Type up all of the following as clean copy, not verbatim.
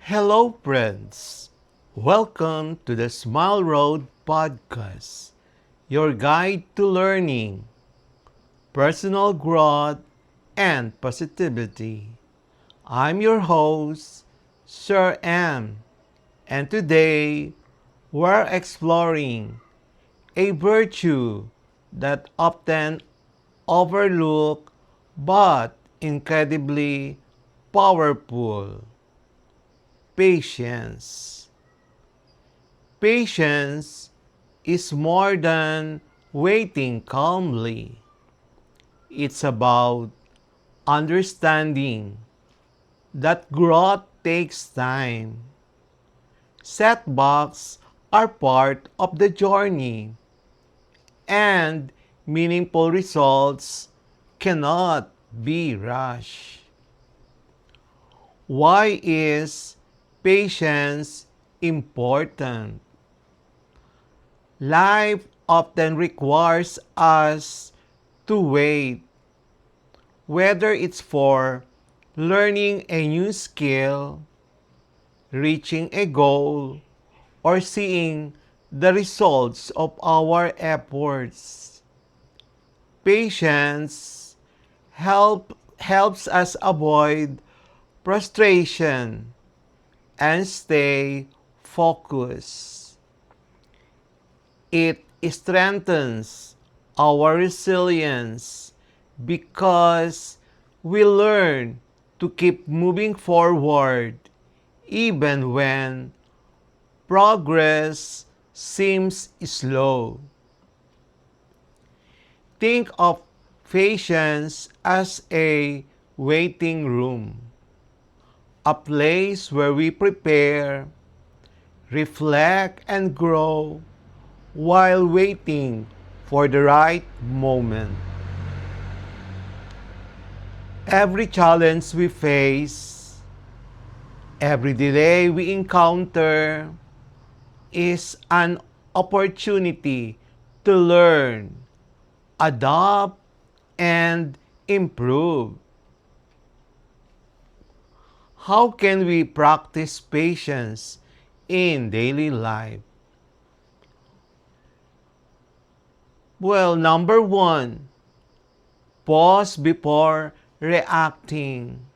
Hello, friends. Welcome to the Smile Road Podcast, your guide to learning, personal growth, and positivity. I'm your host, Sir M, and today we're exploring a virtue that often overlooked but incredibly powerful: patience. Patience is more than waiting calmly. It's about understanding that growth takes time. Setbacks are part of the journey, and meaningful results cannot be rushed. Why is patience important? Life often requires us to wait, whether it's for learning a new skill, reaching a goal, or seeing the results of our efforts. Patience helps us avoid frustration and stay focused. It strengthens our resilience because we learn to keep moving forward even when progress seems slow. Think of patience as a waiting room, a place where we prepare, reflect, and grow while waiting for the right moment. Every challenge we face, every delay we encounter is an opportunity to learn, adapt, and improve. How can we practice patience in daily life? Well, number one, pause before reacting.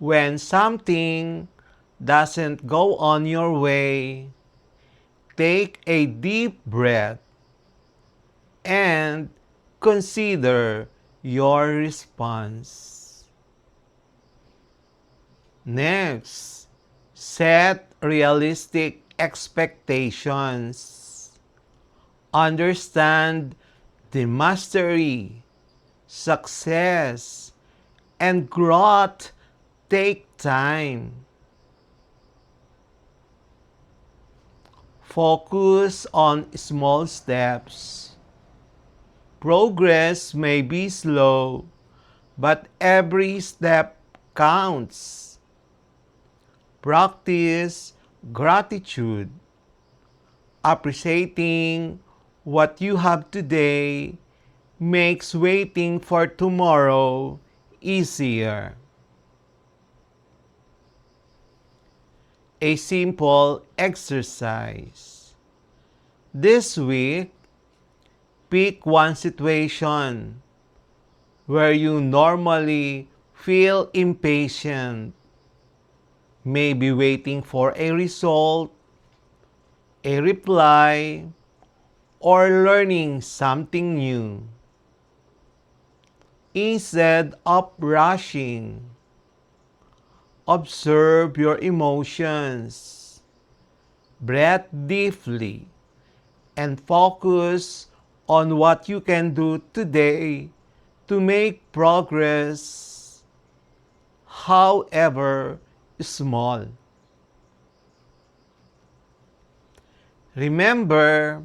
When something doesn't go on your way, take a deep breath and consider your response. Next, set realistic expectations. Understand the mastery, success, and growth take time. Focus on small steps. Progress may be slow, but every step counts. Practice gratitude. Appreciating what you have today makes waiting for tomorrow easier. A simple exercise. This week, pick one situation where you normally feel impatient, maybe waiting for a result, a reply, or learning something new. Instead of rushing, observe your emotions, breathe deeply, and focus on what you can do today to make progress, however small. Remember,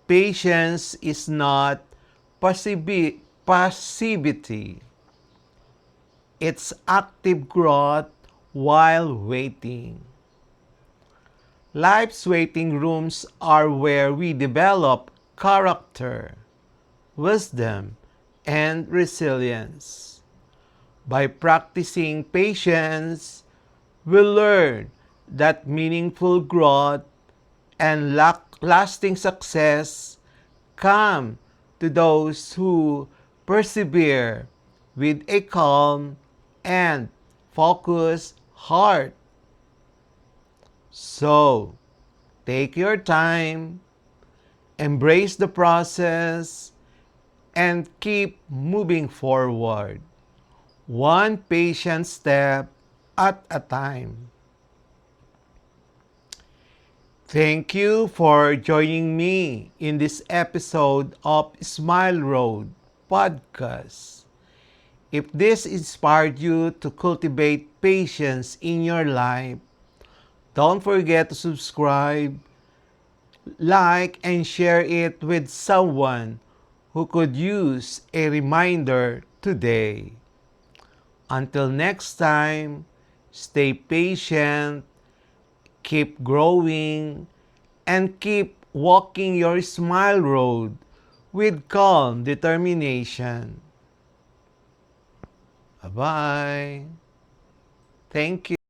patience is not passivity. It's active growth while waiting. Life's waiting rooms are where we develop character, wisdom, and resilience. By practicing patience, will learn that meaningful growth and lasting success come to those who persevere with a calm and focused heart. So, take your time, embrace the process, and keep moving forward, one patient step at a time. Thank you for joining me in this episode of Smile Road podcast. If this inspired you to cultivate patience in your life, don't forget to subscribe, like, and share it with someone who could use a reminder today. Until next time, stay patient, keep growing, and keep walking your smile road with calm determination. Bye-bye. Thank you.